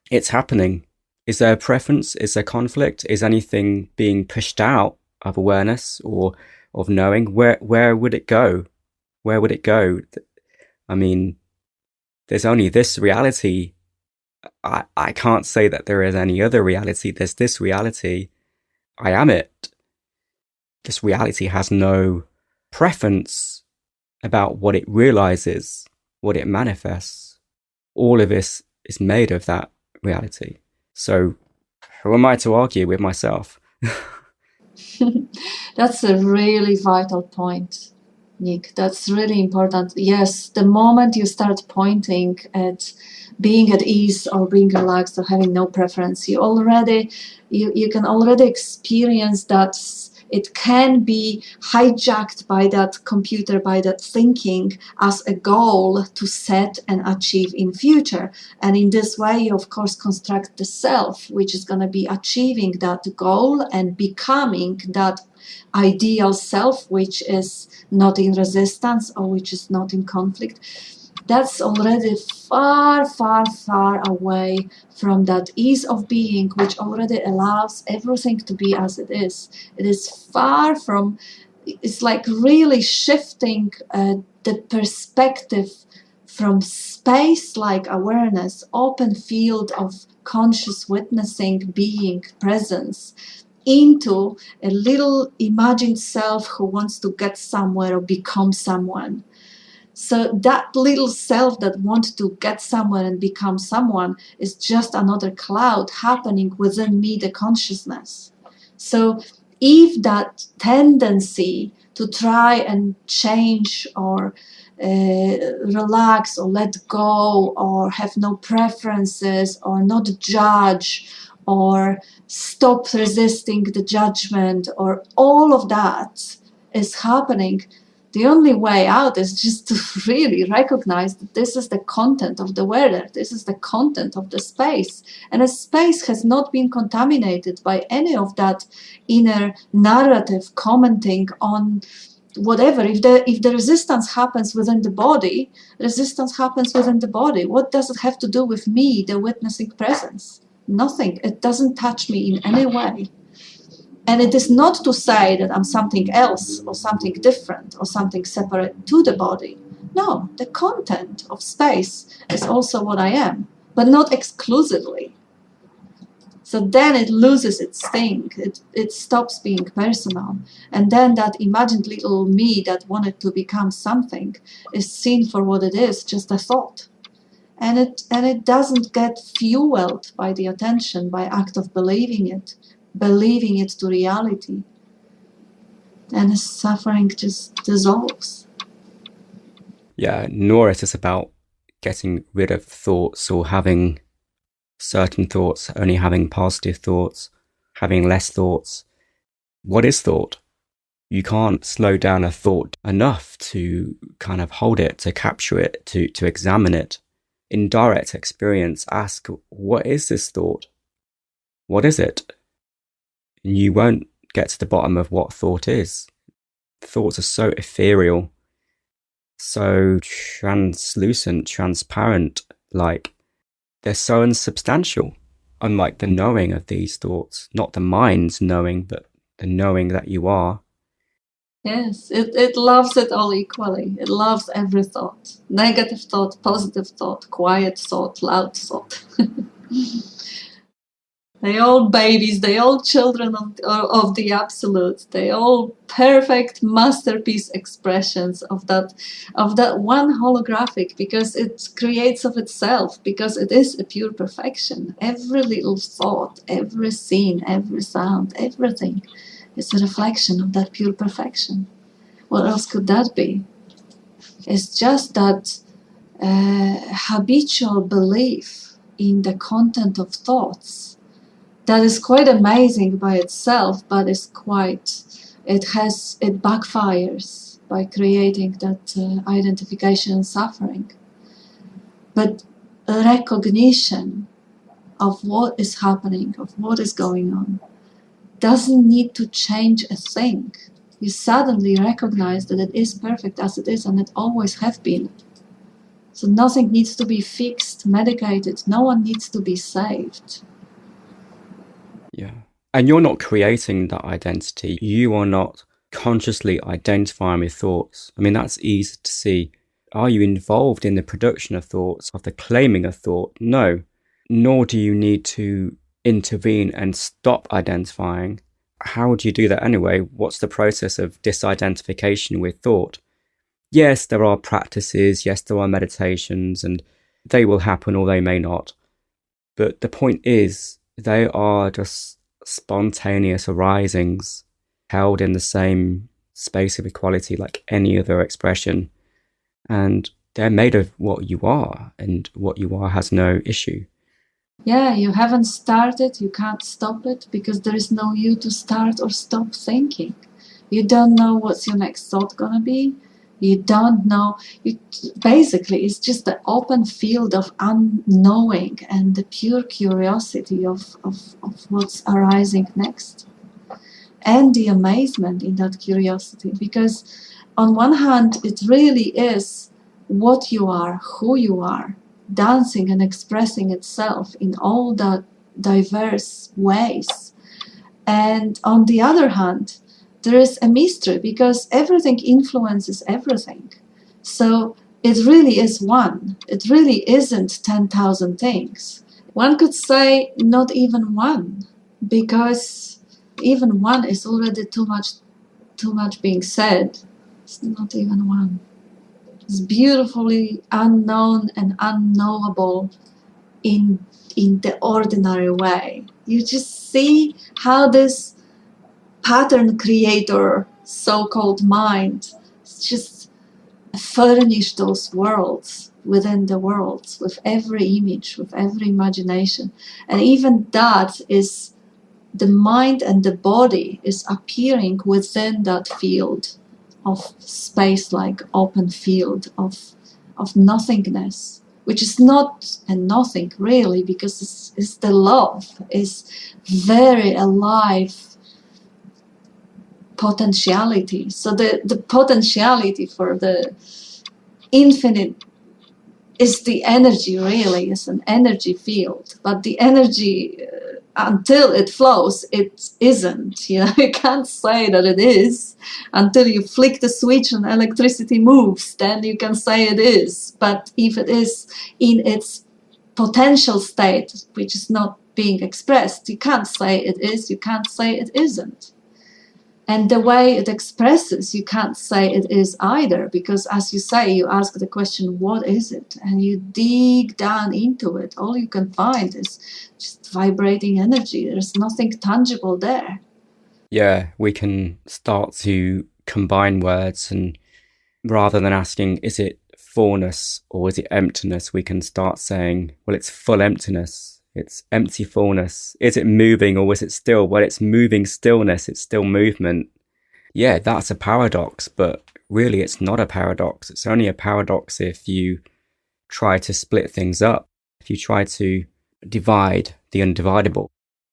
It's happening. Is there a preference? Is there conflict? Is anything being pushed out of awareness or of knowing? Where would it go? Where would it go? I mean, there's only this reality. I can't say that there is any other reality. There's this reality. I am it. This reality has no preference about what it realizes, what it manifests. All of this is made of that reality. So who am I to argue with myself? That's a really vital point, Nic. That's really important. Yes, the moment you start pointing at being at ease or being relaxed or having no preference, you can already experience that it can be hijacked by that computer, by that thinking as a goal to set and achieve in future. And in this way, you of course construct the self, which is going to be achieving that goal and becoming that ideal self, which is not in resistance or which is not in conflict. That's already far, far, far away from that ease of being, which already allows everything to be as it is. It is far from, it's like really shifting the perspective from space-like awareness, open field of conscious witnessing, being, presence, into a little imagined self who wants to get somewhere or become someone. So that little self that wants to get somewhere and become someone is just another cloud happening within me, the consciousness. So if that tendency to try and change or relax or let go or have no preferences or not judge or stop resisting the judgment or all of that is happening, the only way out is just to really recognize that this is the content of the weather, this is the content of the space. And a space has not been contaminated by any of that inner narrative commenting on whatever. If the resistance happens within the body, resistance happens within the body. What does it have to do with me, the witnessing presence? Nothing. It doesn't touch me in any way. And it is not to say that I'm something else or something different or something separate to the body. No, the content of space is also what I am, but not exclusively. So then it loses its sting. It stops being personal. And then that imagined little me that wanted to become something is seen for what it is, just a thought. And it doesn't get fueled by the attention, by act of believing it to reality, and the suffering just dissolves. Yeah, nor is it about getting rid of thoughts or having certain thoughts, only having positive thoughts, having less thoughts. What is thought? You can't slow down a thought enough to kind of hold it, to capture it, to examine it. In direct experience, ask, what is this thought? What is it? You won't get to the bottom of what thought is. Thoughts are so ethereal, so translucent, transparent, like they're so unsubstantial, unlike the knowing of these thoughts, not the mind's knowing, but the knowing that you are. Yes, it loves it all equally. It loves every thought. Negative thought, positive thought, quiet thought, loud thought. They all babies, they all children of the absolute. They all perfect masterpiece expressions of that one holographic, because it creates of itself, because it is a pure perfection. Every little thought, every scene, every sound, everything is a reflection of that pure perfection. What else could that be? It's just that habitual belief in the content of thoughts that is quite amazing by itself, but it backfires by creating that identification and suffering. But a recognition of what is happening, of what is going on, doesn't need to change a thing. You suddenly recognize that it is perfect as it is, and it always has been. So nothing needs to be fixed, medicated. No one needs to be saved. Yeah. And you're not creating that identity. You are not consciously identifying with thoughts. I mean, that's easy to see. Are you involved in the production of thoughts, of the claiming of thought? No. Nor do you need to intervene and stop identifying. How do you do that anyway? What's the process of disidentification with thought? Yes, there are practices. Yes, there are meditations, and they will happen or they may not. But the point is, they are just spontaneous arisings held in the same space of equality like any other expression. And they're made of what you are, and what you are has no issue. Yeah, you haven't started, you can't stop it, because there is no you to start or stop thinking. You don't know what's your next thought gonna be. You don't know. Basically, it's just the open field of unknowing and the pure curiosity of what's arising next. And the amazement in that curiosity. Because on one hand, it really is what you are, who you are, dancing and expressing itself in all that diverse ways. And on the other hand, there is a mystery, because everything influences everything. So it really is one. It really isn't 10,000 things. One could say not even one, because even one is already too much being said. It's not even one. It's beautifully unknown and unknowable in the ordinary way. You just see how this pattern creator, so-called mind, just furnish those worlds within the worlds, with every image, with every imagination. And even that is, the mind and the body is appearing within that field of space, like open field of nothingness, which is not a nothing really, because it's the love, is very alive potentiality. So the potentiality for the infinite is the energy, really, is an energy field. But the energy, until it flows, it isn't. You can't say that it is until you flick the switch and electricity moves. Then you can say it is. But if it is in its potential state, which is not being expressed, you can't say it is. You can't say it isn't. And the way it expresses, you can't say it is either, because as you say, you ask the question, what is it? And you dig down into it. All you can find is just vibrating energy. There's nothing tangible there. Yeah, we can start to combine words, and rather than asking, is it fullness or is it emptiness, we can start saying, well, it's full emptiness. It's empty fullness. Is it moving or is it still? Well, it's moving stillness. It's still movement. Yeah, that's a paradox, but really it's not a paradox. It's only a paradox if you try to split things up, if you try to divide the undividable.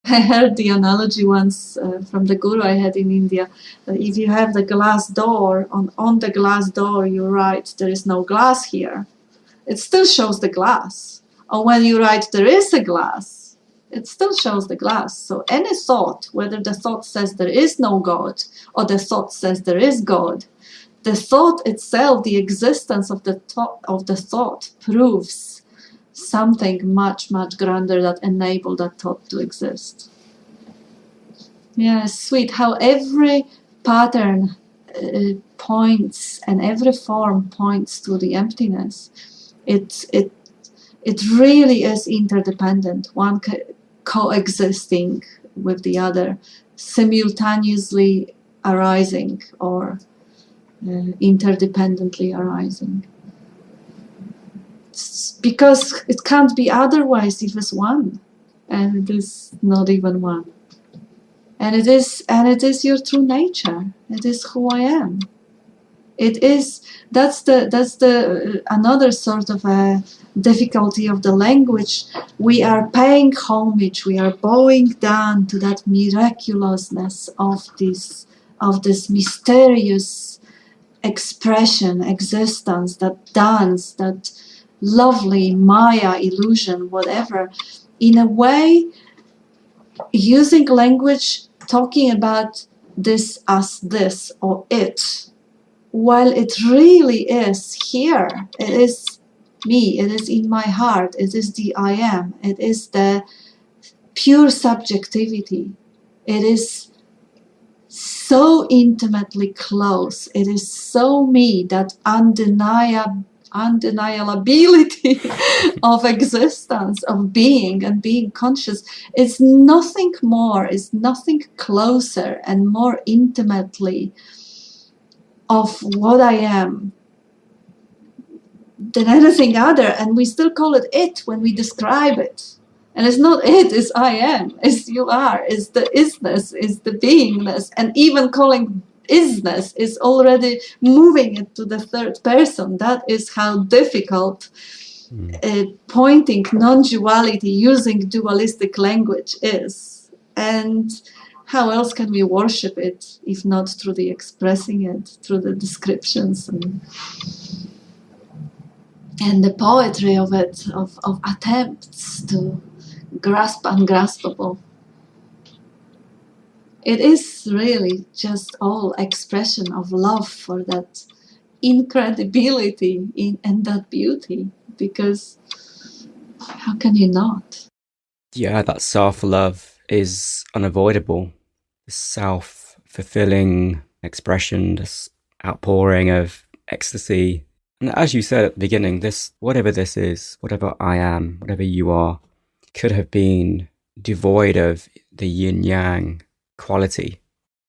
I heard the analogy once from the guru I had in India. If you have the glass door, on the glass door you write, there is no glass here. It still shows the glass. Or when you write, there is a glass, it still shows the glass. So any thought, whether the thought says there is no God, or the thought says there is God, the thought itself, the existence of the thought proves something much, much grander that enabled that thought to exist. Yeah, sweet how every pattern points and every form points to the emptiness. It really is interdependent, one coexisting with the other, simultaneously arising or interdependently arising. It's because it can't be otherwise if it's one, and it is not even one. And it is your true nature. It is who I am. It is that's the another sort of a difficulty of the language. We are paying homage, we are bowing down to that miraculousness of this mysterious expression, existence, that dance, that lovely Maya illusion, whatever, in a way using language, talking about this as this or it, while it really is here. It is me, it is in my heart, it is the I am, it is the pure subjectivity. It is so intimately close, it is so me, that undeniability of existence, of being and being conscious. It's nothing more, it's nothing closer and more intimately of what I am than anything other, and we still call it it when we describe it. And it's not it, it's I am, it's you are, it's the isness, it's the beingness, and even calling isness is already moving it to the third person. That is how difficult pointing non-duality using dualistic language is. And how else can we worship it if not through the expressing it, through the descriptions and the poetry of it, of attempts to grasp ungraspable. It is really just all expression of love for that incredibility and that beauty, because how can you not? Yeah, that self-love is unavoidable. This self-fulfilling expression, this outpouring of ecstasy. And as you said at the beginning, this, whatever this is, whatever I am, whatever you are, could have been devoid of the yin-yang quality.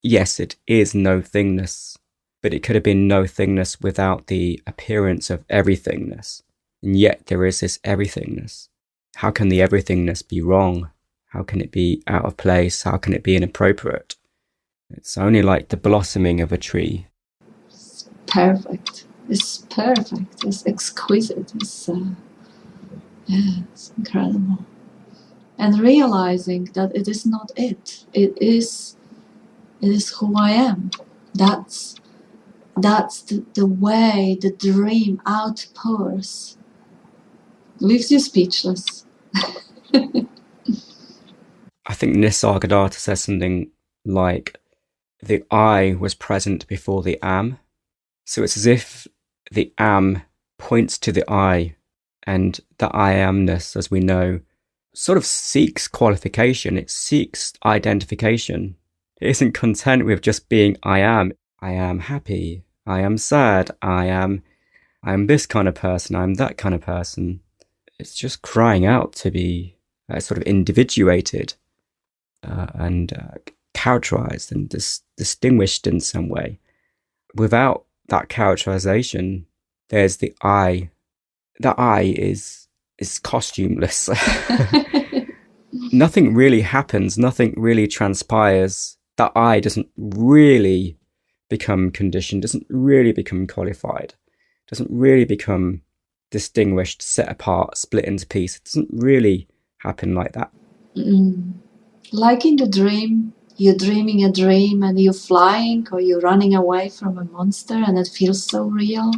Yes, it is no-thingness, but it could have been no-thingness without the appearance of everythingness. And yet there is this everythingness. How can the everythingness be wrong? How can it be out of place? How can it be inappropriate? It's only like the blossoming of a tree. It's perfect. It's perfect. It's exquisite. It's incredible. And realizing that it is not it. It is who I am. That's the way the dream outpours. Leaves you speechless. I think Nisargadatta says something like, the I was present before the am. So it's as if the am points to the I, and the I amness, as we know, sort of seeks qualification. It seeks identification. It isn't content with just being I am. I am happy. I am sad. I am this kind of person. I'm that kind of person. It's just crying out to be sort of individuated and characterized and distinguished in some way. Without that characterization, there's the I. The I is costumeless. Nothing really happens. Nothing really transpires. That I doesn't really become conditioned, doesn't really become qualified, doesn't really become distinguished, set apart, split into pieces. It doesn't really happen like that. Like in the dream, you're dreaming a dream and you're flying or you're running away from a monster and it feels so real.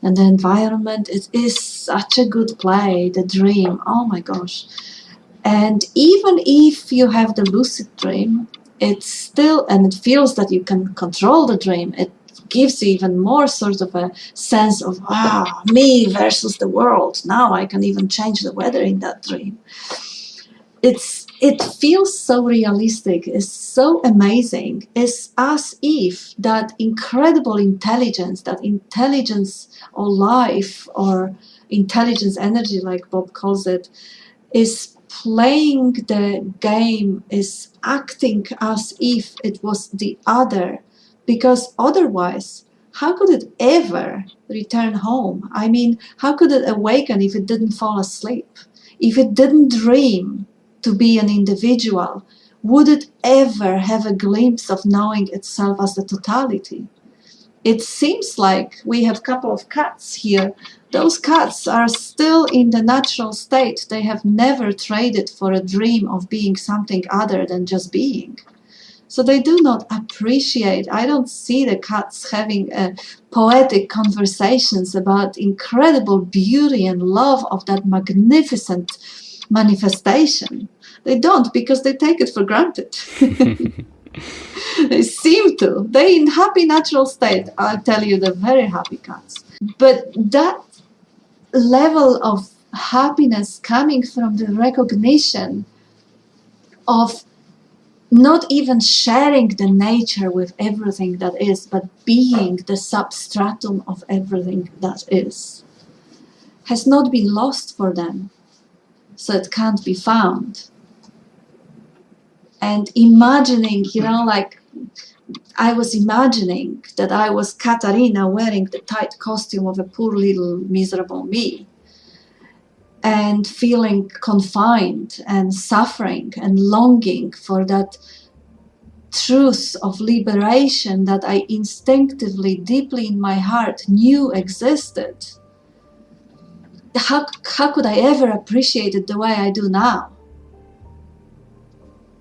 And the environment, it is such a good play, the dream, oh my gosh. And even if you have the lucid dream, it's still, and it feels that you can control the dream, it gives you even more sort of a sense of, me versus the world. Now I can even change the weather in that dream. It feels so realistic, it's so amazing. It's as if that incredible intelligence, or life, or intelligence energy, like Bob calls it, is playing the game, is acting as if it was the other, because otherwise, how could it ever return home? I mean, how could it awaken if it didn't fall asleep? If it didn't dream to be an individual, would it ever have a glimpse of knowing itself as the totality? It seems like we have a couple of cats here. Those cats are still in the natural state. They have never traded for a dream of being something other than just being. So they do not appreciate. I don't see the cats having poetic conversations about incredible beauty and love of that magnificent manifestation. They don't, because they take it for granted. They seem to. They in happy natural state. I'll tell you, they're very happy cats. But that level of happiness coming from the recognition of not even sharing the nature with everything that is, but being the substratum of everything that is, has not been lost for them. So it can't be found. And imagining, like I was imagining that I was Katarina wearing the tight costume of a poor little miserable me, and feeling confined and suffering and longing for that truth of liberation that I instinctively, deeply in my heart, knew existed. How could I ever appreciate it the way I do now?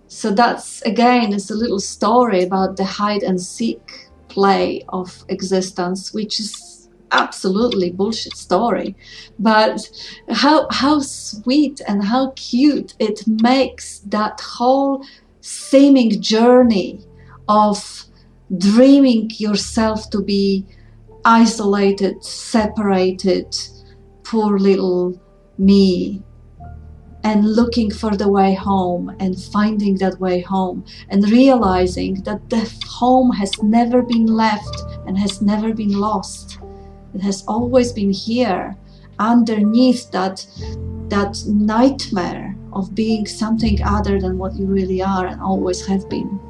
So that's, again, it's a little story about the hide and seek play of existence, which is absolutely bullshit story. But how sweet and how cute it makes that whole seeming journey of dreaming yourself to be isolated, separated, poor little me, and looking for the way home and finding that way home and realizing that the home has never been left and has never been lost. It has always been here underneath that nightmare of being something other than what you really are and always have been.